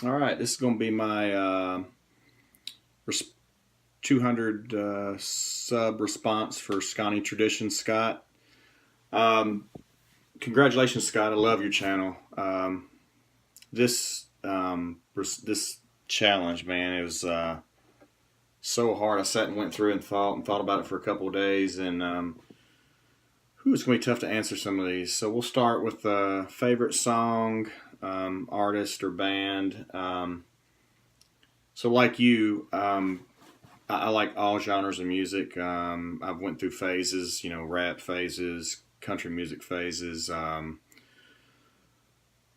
All right, this is going to be my 200 sub response for Sconnie Tradition, Scott. Um, Congratulations, Scott. I love your channel. This challenge, man, it was so hard. I sat and went through and thought about it for a couple of days, and it's going to be tough to answer some of these. So we'll start with favorite song, artist, or band. So like you, I like all genres of music. I've went through phases, rap phases, country music phases,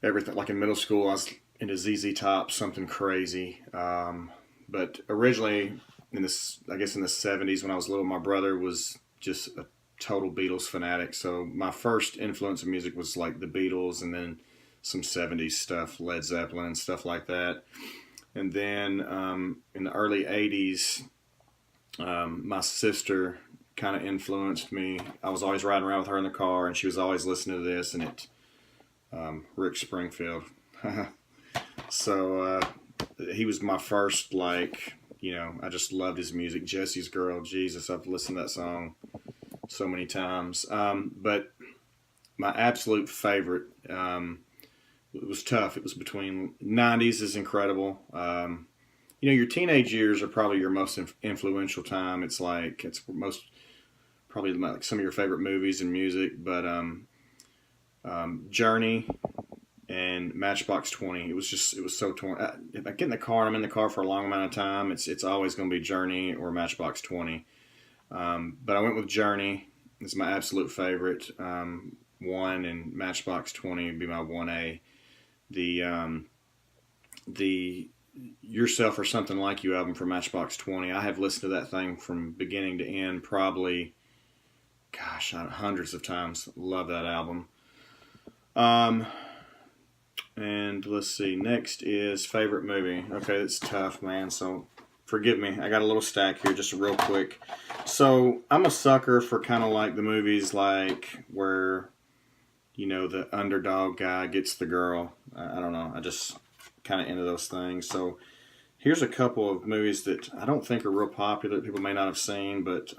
everything. Like in middle school, I was into ZZ Top, something crazy. But originally, I guess in the '70s, when I was little, my brother was just a total Beatles fanatic. So my first influence in music was like the Beatles, and then some '70s stuff, Led Zeppelin, stuff like that. And then in the early '80s, my sister kind of influenced me. I was always riding around with her in the car, and she was always listening to this, and Rick Springfield. So he was my first, I just loved his music. Jesse's Girl, Jesus, I've listened to that song so many times. But my absolute favorite, it was tough. It was between '90s is incredible. Your teenage years are probably your most influential time. It's most probably like some of your favorite movies and music. But Journey and Matchbox 20. It was so torn. If I get in the car and I'm in the car for a long amount of time, it's always going to be Journey or Matchbox 20. But I went with Journey. It's my absolute favorite one, and Matchbox 20 would be my 1A. The Yourself or Something Like You album from Matchbox 20. I have listened to that thing from beginning to end probably, hundreds of times. Love that album. And let's see. Next is favorite movie. Okay, that's tough, man. So forgive me. I got a little stack here, just real quick. So I'm a sucker for kind of like the movies like where, the underdog guy gets the girl. I don't know. I just kind of into those things. So here's a couple of movies that I don't think are real popular that people may not have seen, but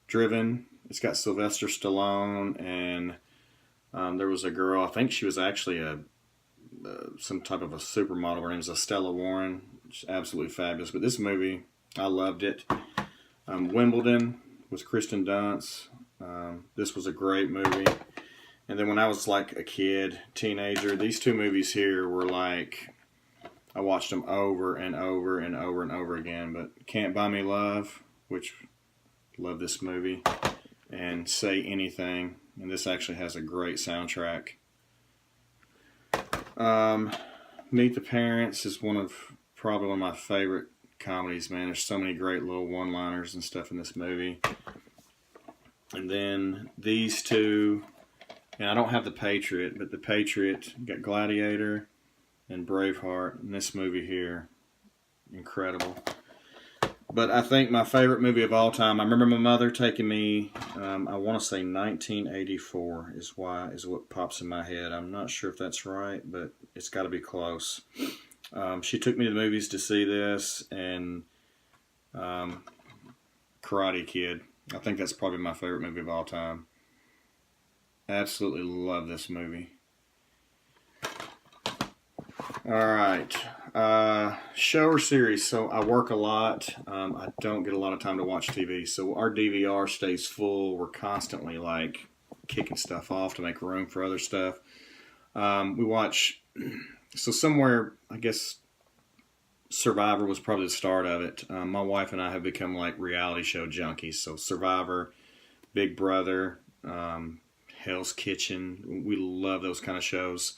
Driven. It's got Sylvester Stallone, and there was a girl. I think she was actually some type of a supermodel. Her name is Estella Warren. She's absolutely fabulous. But this movie, I loved it. Wimbledon with Kristen Dunst. This was a great movie. And then when I was like a kid, teenager, these two movies here were like, I watched them over and over and over and over again. But Can't Buy Me Love, which love this movie, and Say Anything. And this actually has a great soundtrack. Meet the Parents is probably one of my favorite comedies, man. There's so many great little one-liners and stuff in this movie. And then these two, and I don't have The Patriot, but The Patriot, you got Gladiator and Braveheart, and this movie here, incredible. But I think my favorite movie of all time, I remember my mother taking me, I want to say 1984 is what pops in my head. I'm not sure if that's right, but it's got to be close. She took me to the movies to see this, and Karate Kid. I think that's probably my favorite movie of all time. Absolutely love this movie. All right. Show or series. So I work a lot. I don't get a lot of time to watch TV. So our DVR stays full. We're constantly like kicking stuff off to make room for other stuff. We watch. So somewhere, I guess, Survivor was probably the start of it. My wife and I have become like reality show junkies. So Survivor, Big Brother, Hell's Kitchen. We love those kind of shows.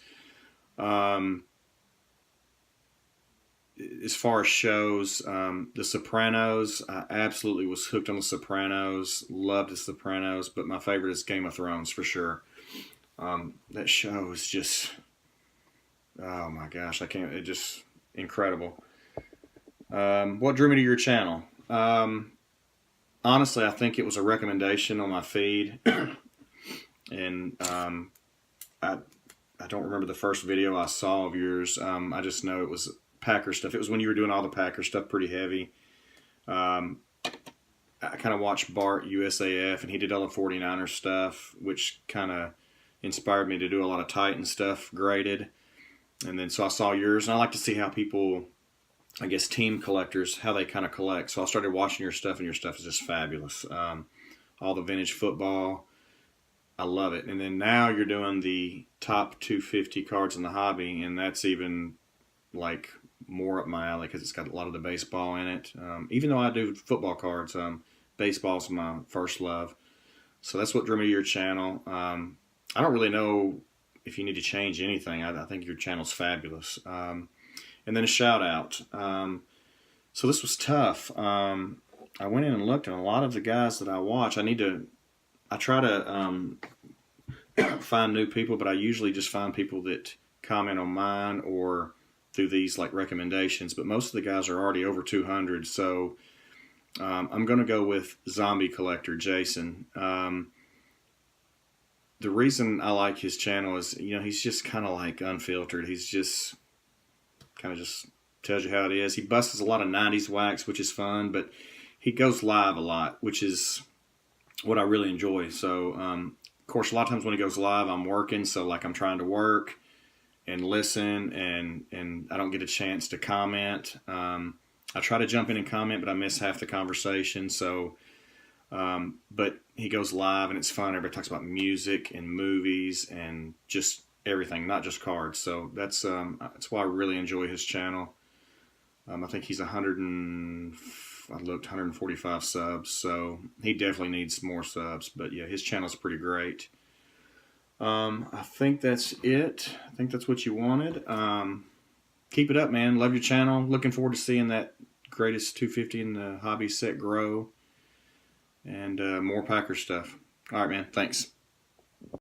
As far as shows, The Sopranos, I absolutely was hooked on The Sopranos. Loved The Sopranos, but my favorite is Game of Thrones for sure. That show is just, oh my gosh, it's just incredible. What drew me to your channel? Honestly, I think it was a recommendation on my feed, and I I don't remember the first video I saw of yours. I just know it was Packer stuff. It was when you were doing all the Packer stuff pretty heavy. I kind of watched Bart USAF, and he did all the 49ers stuff, which kind of inspired me to do a lot of Titan stuff graded. And then so I saw yours, and I like to see how people, I guess, team collectors, how they kind of collect. So I started watching your stuff, and your stuff is just fabulous. All the vintage football, I love it. And then now you're doing the top 250 cards in the hobby, and that's even like more up my alley because it's got a lot of the baseball in it. Even though I do football cards, baseball's my first love. So that's what drew me to your channel. I don't really know if you need to change anything. I think your channel's fabulous. And then a shout out. So this was tough. I went in and looked, and a lot of the guys that I watch, I try to find new people, but I usually just find people that comment on mine or through these like recommendations. But most of the guys are already over 200, so I'm going to go with Zombie Collector Jason. The reason I like his channel is, he's just kind of like unfiltered. He's just kind of just tells you how it is. He busts a lot of 90s wax, which is fun, but he goes live a lot, which is what I really enjoy. So, of course, a lot of times when he goes live, I'm working. So, like, I'm trying to work and listen, and I don't get a chance to comment. I try to jump in and comment, but I miss half the conversation. So, but he goes live, and it's fun. Everybody talks about music and movies and just everything, not just cards. So that's why I really enjoy his channel. I think he's 145 subs, so he definitely needs more subs. But yeah, his channel's pretty great. I think that's it. I think that's what you wanted. Keep it up, man. Love your channel. Looking forward to seeing that greatest 250 in the hobby set grow. And more Packer stuff. All right, man. Thanks.